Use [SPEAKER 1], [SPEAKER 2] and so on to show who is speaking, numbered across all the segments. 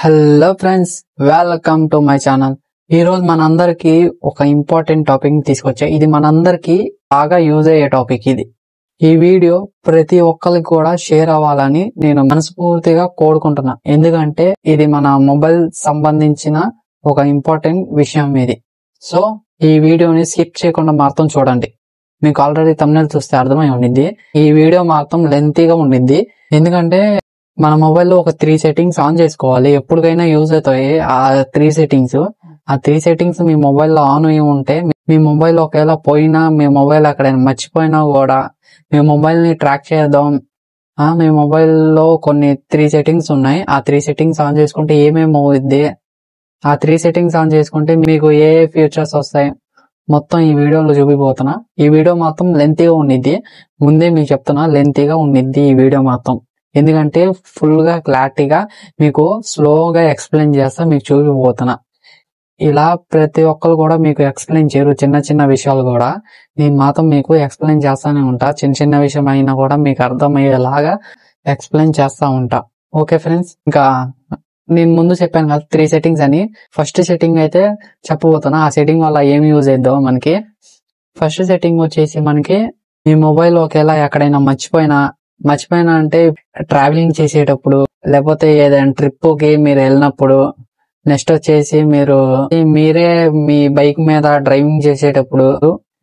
[SPEAKER 1] Hello friends, welcome to my channel. ఈ రోజు మనందరికి ఒక ఇంపార్టెంట్ టాపిక్ తీసుకొచ్చా. ఇది మనందరికి బాగా యూజ్ అయ్యే టాపిక్. ఈ వీడియో ప్రతి ఒక్కరికి కూడా షేర్ అవ్వాలని నేను మనస్ఫూర్తిగా కోరుకుంటున్నా. ఎందుకంటే ఇది మన మొబైల్ సంబంధించిన ఒక ఇంపార్టెంట్ విషయం ఇది. సో ఈ వీడియోని స్కిప్ చేయకుండా మాత్రం చూడండి. మీకు ఆల్రెడీ థంబ్నెయిల్ చూస్తే అర్థమై ఉండిద్ది. ఈ వీడియో మాత్రం లెంతీగా ఉండిద్ది. ఎందుకంటే మన మొబైల్లో ఒక 3 సెట్టింగ్స్ ఆన్ చేసుకోవాలి. ఎప్పటికైనా యూజ్ అవుతాయి ఆ 3 సెట్టింగ్స్. ఆ 3 సెట్టింగ్స్ మీ మొబైల్లో ఆన్ అయి ఉంటే మీ మొబైల్ ఒకవేళ పోయినా, మీ మొబైల్ అక్కడైనా మర్చిపోయినా కూడా మీ మొబైల్ ని ట్రాక్ చేద్దాం. మీ మొబైల్లో కొన్ని 3 సెట్టింగ్స్ ఉన్నాయి. ఆ 3 సెట్టింగ్స్ ఆన్ చేసుకుంటే ఏమేమి అవుద్ది, ఆ 3 సెట్టింగ్స్ ఆన్ చేసుకుంటే మీకు ఏ ఫీచర్స్ వస్తాయి మొత్తం ఈ వీడియోలో చూపిపోతున్నా. ఈ వీడియో మాత్రం లెంతీగా ఉండిద్ది. ముందే మీకు చెప్తున్నా, లెంతీగా ఉండిద్ది ఈ వీడియో మాత్రం. ఎందుకంటే ఫుల్ గా క్లారిటీగా మీకు స్లోగా ఎక్స్ప్లెయిన్ చేస్తా, మీకు చూపిపోతున్నా. ఇలా ప్రతి ఒక్కరు కూడా మీకు ఎక్స్ప్లెయిన్ చేయరు. చిన్న చిన్న విషయాలు కూడా నేను మాత్రం మీకు ఎక్స్ప్లెయిన్ చేస్తానే ఉంటా. చిన్న చిన్న విషయం అయినా కూడా మీకు అర్థమయ్యేలాగా ఎక్స్ప్లెయిన్ చేస్తా ఉంటా. ఓకే ఫ్రెండ్స్, ఇంకా నేను ముందు చెప్పాను కదా 3 సెట్టింగ్స్ అని. ఫస్ట్ సెట్టింగ్ అయితే చెప్పబోతున్నా. ఆ సెట్టింగ్ వల్ల ఏమి యూజ్ అయిద్దో మనకి. ఫస్ట్ సెట్టింగ్ వచ్చేసి మనకి మీ మొబైల్ ఒకవేళ ఎక్కడైనా మర్చిపోయినా అంటే ట్రావెలింగ్ చేసేటప్పుడు, లేకపోతే ఏదైనా ట్రిప్ కి మీరు వెళ్ళినప్పుడు, నెక్స్ట్ వచ్చేసి మీరే మీ బైక్ మీద డ్రైవింగ్ చేసేటప్పుడు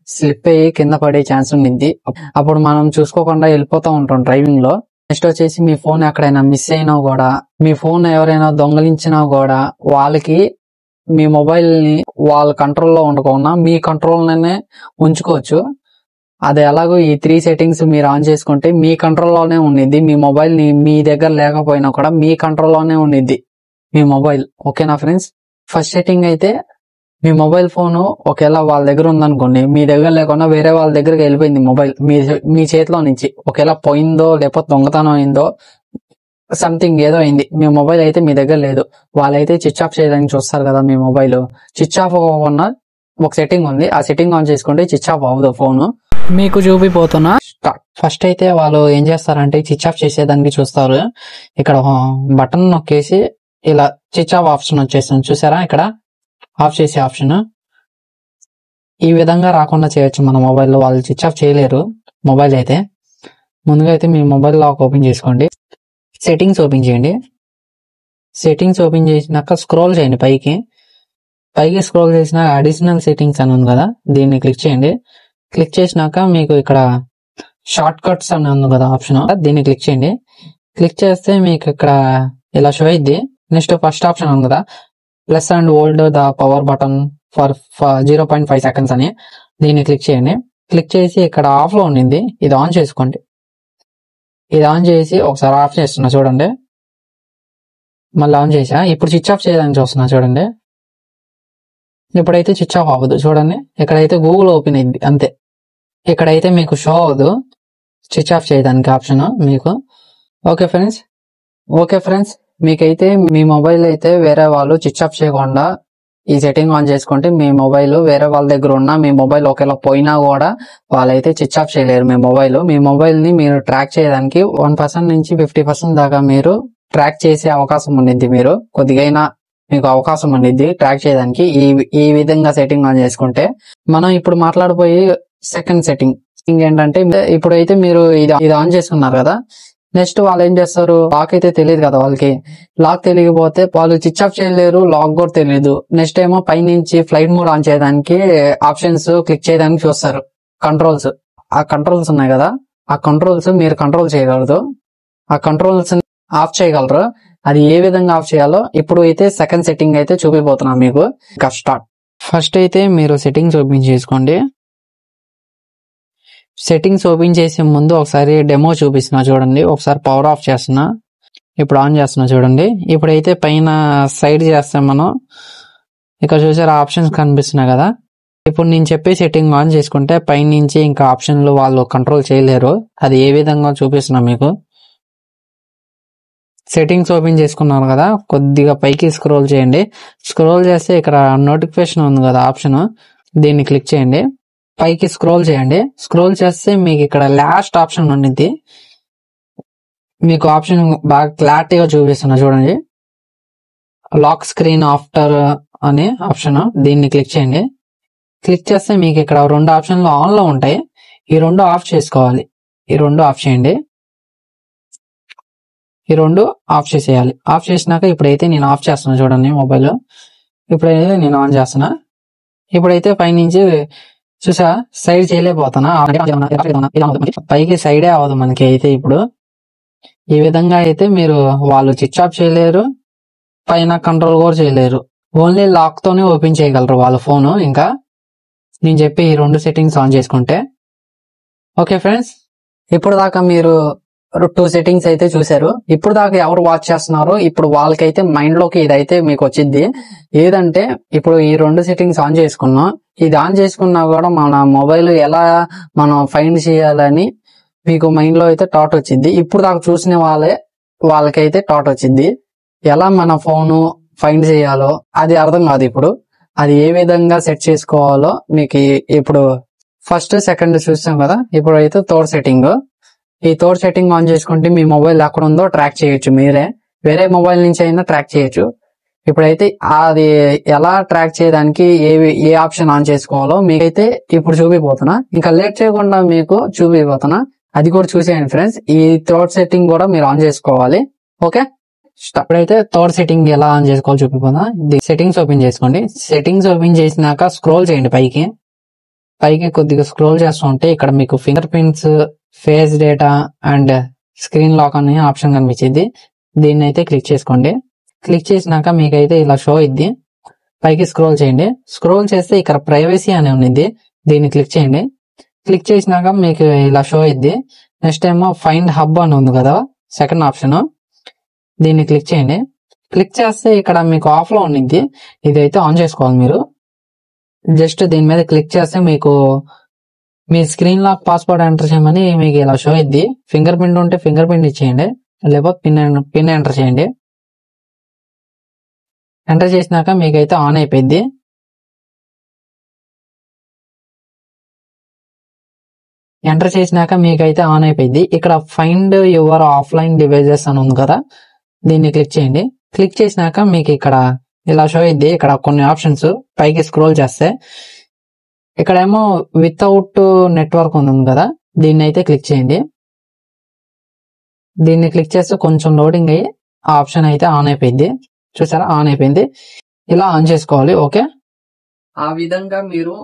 [SPEAKER 1] స్లిప్ అయ్యి కింద పడే ఛాన్స్ ఉంది. అప్పుడు మనం చూసుకోకుండా వెళ్ళిపోతూ ఉంటాం డ్రైవింగ్ లో. నెక్స్ట్ వచ్చేసి మీ ఫోన్ ఎక్కడైనా మిస్ అయినా కూడా, మీ ఫోన్ ఎవరైనా దొంగలించినా కూడా వాళ్ళకి మీ మొబైల్ ని వాళ్ళ కంట్రోల్లో ఉండకుండా మీ కంట్రోల్లోనే ఉంచుకోవచ్చు. అది ఎలాగో ఈ 3 సెట్టింగ్స్ మీరు ఆన్ చేసుకుంటే మీ కంట్రోల్లోనే ఉండిద్ది. మీ మొబైల్ ని మీ దగ్గర లేకపోయినా కూడా మీ కంట్రోల్లోనే ఉండిద్ది మీ మొబైల్. ఓకేనా ఫ్రెండ్స్? ఫస్ట్ సెట్టింగ్ అయితే మీ మొబైల్ ఫోన్ ఒకవేళ వాళ్ళ దగ్గర ఉందనుకోండి, మీ దగ్గర లేకుండా వేరే వాళ్ళ దగ్గరికి వెళ్ళిపోయింది మొబైల్ మీ చేతిలో నుంచి, ఒకవేళ పోయిందో లేకపోతే దొంగతనం అయిందో సంథింగ్ ఏదో అయింది, మీ మొబైల్ అయితే మీ దగ్గర లేదు, వాళ్ళైతే స్విచ్ ఆఫ్ చేయడానికి చూస్తారు కదా. మీ మొబైల్ స్విచ్ ఆఫ్ అవ్వకుండా ఒక సెట్టింగ్ ఉంది. ఆ సెట్టింగ్ ఆన్ చేసుకుంటే స్విచ్ ఆఫ్ అవ్వదు ఫోన్. మీకు చూపిపోతున్నా. ఫస్ట్ అయితే వాళ్ళు ఏం చేస్తారంటే స్విచ్ ఆఫ్ చేసేదానికి చూస్తారు. ఇక్కడ బటన్ నొక్కేసి ఇలా స్విచ్ ఆఫ్ ఆప్షన్ వచ్చేస్తుంది చూసారా, ఇక్కడ ఆఫ్ చేసే ఆప్షన్. ఈ విధంగా రాకుండా చేయొచ్చు మన మొబైల్లో. వాళ్ళు స్విచ్ ఆఫ్ చేయలేరు మొబైల్ అయితే. ముందుగా అయితే మీ మొబైల్ లాక్ ఓపెన్ చేసుకోండి. సెట్టింగ్స్ ఓపెన్ చేయండి. సెట్టింగ్స్ ఓపెన్ చేసినాక స్క్రోల్ చేయండి పైకి స్క్రోల్ చేసిన అడిషనల్ సెట్టింగ్స్ అని ఉంది కదా, దీన్ని క్లిక్ చేయండి. క్లిక్ చేసినాక మీకు ఇక్కడ షార్ట్ కట్స్ అని ఉంది కదా ఆప్షన్, దీన్ని క్లిక్ చేయండి. క్లిక్ చేస్తే మీకు ఇక్కడ ఇలా షో అయింది. నెక్స్ట్ ఫస్ట్ ఆప్షన్ ఉంది కదా, plus and hold the power button for 0.5 seconds అని, దీన్ని క్లిక్ చేయండి. క్లిక్ చేసి ఇక్కడ ఆఫ్ లో ఉండింది, ఇది ఆన్ చేసుకోండి. ఇది ఆన్ చేసి ఒకసారి ఆఫ్ చేస్తున్నా చూడండి. మళ్ళీ ఆన్ చేసా. ఇప్పుడు స్విచ్ ఆఫ్ చేయడానికి చూస్తున్నా చూడండి. ఇప్పుడైతే స్విచ్ ఆఫ్ అవ్వదు చూడండి. ఇక్కడైతే గూగుల్ ఓపెన్ అయింది అంతే. ఇక్కడైతే మీకు షో అవ్వదు స్విచ్ ఆఫ్ చేయడానికి ఆప్షన్ మీకు. ఓకే ఫ్రెండ్స్, మీకైతే మీ మొబైల్ అయితే వేరే వాళ్ళు స్విచ్ ఆఫ్ చేయకుండా ఈ సెట్టింగ్ ఆన్ చేసుకుంటే మీ మొబైల్ వేరే వాళ్ళ దగ్గర ఉన్న మీ మొబైల్ ఒకవేళ పోయినా కూడా వాళ్ళైతే స్విచ్ ఆఫ్ చేయలేరు మీ మొబైల్ ని మీరు ట్రాక్ చేయడానికి 1% నుంచి 50% దాకా మీరు ట్రాక్ చేసే అవకాశం ఉండిద్ది. మీరు కొద్దిగైనా మీకు అవకాశం ఉండిద్ది ట్రాక్ చేయడానికి ఈ విధంగా సెట్టింగ్ ఆన్ చేసుకుంటే. మనం ఇప్పుడు మాట్లాడిపోయి సెకండ్ సెట్టింగ్ ఏంటంటే, ఇప్పుడైతే మీరు ఇది ఆన్ చేసుకున్నారు కదా, నెక్స్ట్ వాళ్ళు ఏం చేస్తారు, లాక్ అయితే తెలియదు కదా వాళ్ళకి. లాక్ తెలియకపోతే వాళ్ళు స్విచ్ ఆఫ్ చేయలేరు, లాక్ కూడా తెలియదు. నెక్స్ట్ ఏమో పైనుంచి ఫ్లైట్ మోడ్ ఆన్ చేయడానికి ఆప్షన్స్ క్లిక్ చేయడానికి చూస్తారు. ఆ కంట్రోల్స్ ఉన్నాయి కదా, ఆ కంట్రోల్స్ మీరు కంట్రోల్ చేయగలరు. ఆ కంట్రోల్స్ ఆఫ్ చేయగలరు. అది ఏ విధంగా ఆఫ్ చేయాలో ఇప్పుడు అయితే సెకండ్ సెట్టింగ్ అయితే చూపిపోతున్నా మీకు. స్టార్ట్. ఫస్ట్ అయితే మీరు సెట్టింగ్స్ ఓపెన్ చేసుకోండి. సెట్టింగ్స్ ఓపెన్ చేసే ముందు ఒకసారి డెమో చూపిస్తున్నా చూడండి. ఒకసారి పవర్ ఆఫ్ చేస్తున్నా, ఇప్పుడు ఆన్ చేస్తున్నా చూడండి. ఇప్పుడైతే పైన సైడ్ చేస్తాం మనం. ఇక్కడ చూసారా ఆప్షన్స్ కనిపిస్తున్నాయి కదా. ఇప్పుడు నేను చెప్పే సెట్టింగ్ ఆన్ చేసుకుంటే పైన నుంచి ఇంకా ఆప్షన్లు వాళ్ళు కంట్రోల్ చేయలేరు. అది ఏ విధంగా చూపిస్తున్నా మీకు. సెట్టింగ్స్ ఓపెన్ చేసుకున్నాను కదా, కొద్దిగా పైకి స్క్రోల్ చేయండి. స్క్రోల్ చేస్తే ఇక్కడ నోటిఫికేషన్ ఉంది కదా ఆప్షన్, దీన్ని క్లిక్ చేయండి. పైకి స్క్రోల్ చేయండి. స్క్రోల్ చేస్తే మీకు ఇక్కడ లాస్ట్ ఆప్షన్ ఉండిద్ది. మీకు ఆప్షన్ బాగా క్లారిటీగా చూపిస్తున్నా చూడండి. లాక్ స్క్రీన్ ఆఫ్టర్ అనే ఆప్షన్, దీన్ని క్లిక్ చేయండి. క్లిక్ చేస్తే మీకు ఇక్కడ 2 ఆప్షన్లు ఆన్ లో ఉంటాయి. ఈ 2 ఆఫ్ చేసుకోవాలి. ఈ 2 ఆఫ్ చేయండి. ఈ 2 ఆఫ్ చేసేయాలి. ఆఫ్ చేసినాక ఇప్పుడైతే నేను ఆఫ్ చేస్తున్నా చూడండి మొబైల్. ఇప్పుడైతే నేను ఆన్ చేస్తున్నా. ఇప్పుడైతే పైనుంచి చూసా సైడ్ చేయలేకపోతున్నా. పైకి సైడే అవ్వదు మనకి అయితే. ఇప్పుడు ఈ విధంగా అయితే మీరు వాళ్ళు స్విచ్ ఆఫ్ చేయలేరు, పైన కంట్రోల్ కూడా చేయలేరు. ఓన్లీ లాక్ తోనే ఓపెన్ చేయగలరు వాళ్ళ ఫోన్. ఇంకా నేను చెప్పి ఈ 2 సెట్టింగ్స్ ఆన్ చేసుకుంటే. ఓకే ఫ్రెండ్స్, ఇప్పుడు దాకా మీరు 2 సెట్టింగ్స్ అయితే చూసారు. ఇప్పుడు దాకా ఎవరు వాచ్ చేస్తున్నారో ఇప్పుడు వాళ్ళకైతే మైండ్ లోకి ఇదైతే మీకు వచ్చింది. ఏదంటే ఇప్పుడు ఈ 2 సెట్టింగ్స్ ఆన్ చేసుకున్నాం. ఇది ఆన్ చేసుకున్నా కూడా మన మొబైల్ ఎలా మనం ఫైండ్ చేయాలని మీకు మైండ్ లో అయితే థాట్ వచ్చింది. ఇప్పుడు దాకా చూసిన వాళ్ళకైతే థాట్ వచ్చింది. ఎలా మన ఫోను ఫైండ్ చేయాలో అది అర్థం కాదు. ఇప్పుడు అది ఏ విధంగా సెట్ చేసుకోవాలో మీకు ఇప్పుడు ఫస్ట్ సెకండ్ చూస్తాం కదా. ఇప్పుడు అయితే థర్డ్ సెట్టింగ్. ఈ థర్డ్ సెట్టింగ్ ఆన్ చేసుకుంటే మీ మొబైల్ ఎక్కడ ఉందో ట్రాక్ చేయొచ్చు. మీరే వేరే మొబైల్ నుంచి అయినా ట్రాక్ చేయొచ్చు. ఇప్పుడైతే అది ఎలా ట్రాక్ చేయడానికి ఏ ఆప్షన్ ఆన్ చేసుకోవాలో మీకైతే ఇప్పుడు చూపిపోతున్నా. ఇంకా లేట్ చేయకుండా మీకు చూపిపోతున్నా, అది కూడా చూసేయండి ఫ్రెండ్స్. ఈ థర్డ్ సెట్టింగ్ కూడా మీరు ఆన్ చేసుకోవాలి. ఓకే, ఇప్పుడైతే థర్డ్ సెట్టింగ్ ఎలా ఆన్ చేసుకోవాలో చూపిపోతున్నా. సెట్టింగ్స్ ఓపెన్ చేసుకోండి. సెట్టింగ్స్ ఓపెన్ చేసినాక స్క్రోల్ చేయండి పైకి కొద్దిగా స్క్రోల్ చేస్తూ ఉంటే ఇక్కడ మీకు fingerprints, face data and screen lock అనే ఆప్షన్ కనిపించింది. దీన్ని అయితే క్లిక్ చేసుకోండి. క్లిక్ చేసినాక మీకైతే ఇలా షో ఇద్ది. పైకి స్క్రోల్ చేయండి. స్క్రోల్ చేస్తే ఇక్కడ ప్రైవసీ అని ఉంది, దీన్ని క్లిక్ చేయండి. క్లిక్ చేసినాక మీకు ఇలా షో ఇద్ది. నెక్స్ట్ ఏమో ఫైండ్ హబ్ అని ఉంది కదా, సెకండ్ ఆప్షన్, దీన్ని క్లిక్ చేయండి. క్లిక్ చేస్తే ఇక్కడ మీకు ఆఫ్ లో ఉండిద్ది. ఇదైతే ఆన్ చేసుకోవాలి మీరు. జస్ట్ దీని మీద క్లిక్ చేస్తే మీకు మీ స్క్రీన్ లాక్ పాస్వర్డ్ ఎంటర్ చేయమని మీకు ఇలా షో ఇద్ది. ఫింగర్ ప్రింట్ ఉంటే ఫింగర్ ప్రింట్ ఇచ్చేయండి, లేకపోతే పిన్ ఎంటర్ చేయండి. ఎంటర్ చేసినాక మీకైతే ఆన్ అయిపోయింది. ఎంటర్ చేసినాక మీకైతే ఆన్ అయిపోయింది. ఇక్కడ ఫైండ్ యువర్ ఆఫ్లైన్ డివైజెస్ అని ఉంది కదా, దీన్ని క్లిక్ చేయండి. క్లిక్ చేసినాక మీకు ఇక్కడ ఇలా షో అయింది. ఇక్కడ కొన్ని ఆప్షన్స్ పైకి స్క్రోల్ చేస్తే ఇక్కడేమో వితౌట్ నెట్వర్క్ ఉంది కదా, దీన్ని అయితే క్లిక్ చేయండి. దీన్ని క్లిక్ చేస్తే కొంచెం లోడింగ్ అయ్యి ఆ ఆప్షన్ అయితే ఆన్ అయిపోయింది. చూసారా, ఆన్ అయిపోయింది. ఇలా ఆన్ చేసుకోవాలి. ఓకే, ఆ విధంగా మీరు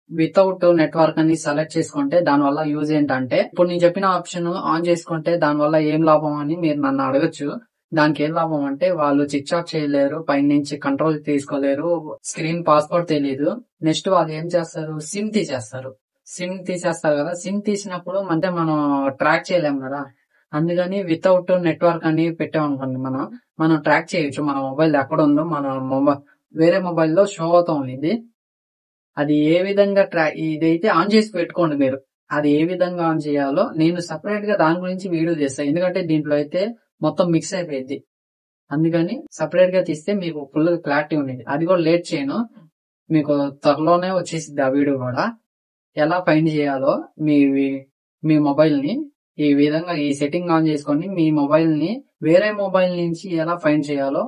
[SPEAKER 1] వితౌట్ నెట్వర్క్ అని సెలెక్ట్ చేసుకుంటే దానివల్ల యూజ్ ఏంటంటే, ఇప్పుడు నేను చెప్పిన ఆప్షన్ ఆన్ చేసుకుంటే దానివల్ల ఏం లాభం అని మీరు నన్ను అడగచ్చు. దానికి ఏం లాభం అంటే వాళ్ళు స్విచ్ ఆఫ్ చేయలేరు, పైనుంచి కంట్రోల్ తీసుకోలేరు, స్క్రీన్ పాస్వర్డ్ తెలియదు. నెక్స్ట్ వాళ్ళు ఏం చేస్తారు, సిమ్ తీసేస్తారు కదా. సిమ్ తీసినప్పుడు అంటే మనం ట్రాక్ చేయలేం కదా, అందుకని వితౌట్ నెట్వర్క్ అని పెట్టామనుకోండి, మనం ట్రాక్ చేయొచ్చు. మన మొబైల్ ఎక్కడ ఉందో మన వేరే మొబైల్లో షో అవుతా ఉంది. అది ఏ విధంగా ఇదైతే ఆన్ చేసి పెట్టుకోండి మీరు. అది ఏ విధంగా ఆన్ చేయాలో నేను సపరేట్ గా దాని గురించి వీడియో చేస్తాను, ఎందుకంటే దీంట్లో అయితే మొత్తం మిక్స్ అయిపోయింది. అందుకని సపరేట్ గా తీస్తే మీకు ఫుల్ క్లారిటీ ఉండేది. అది కూడా లేట్ చేయను, మీకు త్వరలోనే వచ్చేసింది ఆ వీడియో కూడా. ఎలా ఫైండ్ చేయాలో మీ మొబైల్ ని ఈ విధంగా ఈ సెట్టింగ్ ఆన్ చేసుకొని మీ మొబైల్ ని వేరే మొబైల్ నుంచి ఎలా ఫైండ్ చేయాలో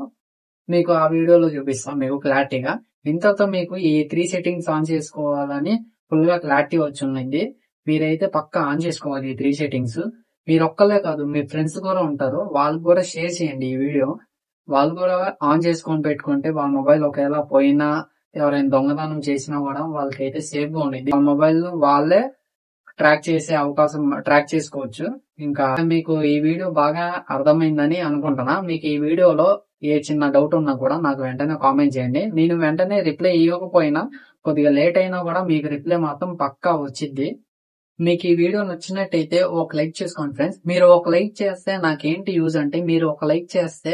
[SPEAKER 1] మీకు ఆ వీడియోలో చూపిస్తాం మీకు క్లారిటీగా. ఇంతతో మీకు ఈ 3 సెట్టింగ్స్ ఆన్ చేసుకోవాలని ఫుల్ గా క్లారిటీ వచ్చింది. మీరైతే పక్కా ఆన్ చేసుకోవాలి ఈ 3 సెట్టింగ్స్. మీరు ఒక్కలే కాదు, మీ ఫ్రెండ్స్ కూడా ఉంటారు, వాళ్ళు కూడా షేర్ చేయండి ఈ వీడియో. వాళ్ళు కూడా ఆన్ చేసుకొని పెట్టుకుంటే వాళ్ళ మొబైల్ ఒకవేళ పోయినా ఎవరైనా దొంగతనం చేసినా కూడా వాళ్ళకైతే సేఫ్ గా ఉండేది. వాళ్ళ మొబైల్ వాళ్ళే ట్రాక్ చేసుకోవచ్చు. ఇంకా మీకు ఈ వీడియో బాగా అర్థమైందని అనుకుంటున్నా. మీకు ఈ వీడియోలో ఏ చిన్న డౌట్ ఉన్నా కూడా నాకు వెంటనే కామెంట్ చేయండి. నేను వెంటనే రిప్లై ఇవ్వకపోయినా కొద్దిగా లేట్ అయినా కూడా మీకు రిప్లై మాత్రం పక్కా వచ్చింది. మీకు ఈ వీడియో నచ్చినట్టయితే ఒక లైక్ చేసుకోండి ఫ్రెండ్స్. మీరు ఒక లైక్ చేస్తే నాకేంటి యూజ్ అంటే, మీరు ఒక లైక్ చేస్తే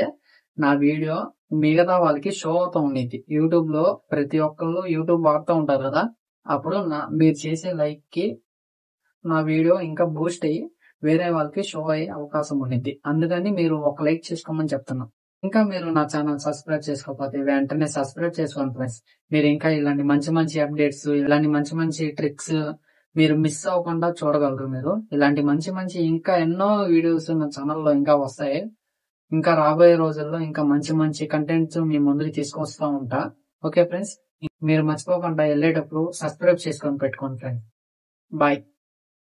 [SPEAKER 1] నా వీడియో మిగతా వాళ్ళకి షో అవుతూ ఉండేది. యూట్యూబ్ లో ప్రతి ఒక్కళ్ళు యూట్యూబ్ వాడుతూ ఉంటారు కదా, అప్పుడు మీరు చేసే లైక్ కి నా వీడియో ఇంకా బూస్ట్ అయ్యి వేరే వాళ్ళకి షో అయ్యే అవకాశం ఉండిద్ది. అందుకని మీరు ఒక లైక్ చేసుకోమని చెప్తున్నా. ఇంకా మీరు నా ఛానల్ సబ్స్క్రైబ్ చేసుకోకపోతే వెంటనే సబ్స్క్రైబ్ చేసుకోండి ఫ్రెండ్స్. మీరు ఇంకా ఇలాంటి మంచి మంచి అప్డేట్స్, ఇలాంటి మంచి మంచి ట్రిక్స్ మీరు మిస్ అవ్వకుండా చూడగలరు. మీరు ఇలాంటి మంచి మంచి ఇంకా ఎన్నో వీడియోస్ నా ఛానల్లో ఇంకా వస్తాయి. ఇంకా రాబోయే రోజుల్లో ఇంకా మంచి మంచి కంటెంట్స్ మీ ముందుకు తీసుకొస్తా ఉంటా. ఓకే ఫ్రెండ్స్, మీరు మర్చిపోకుండా వెళ్ళేటప్పుడు సబ్స్క్రైబ్ చేసుకొని పెట్టుకోండి ఫ్రెండ్స్. బాయ్.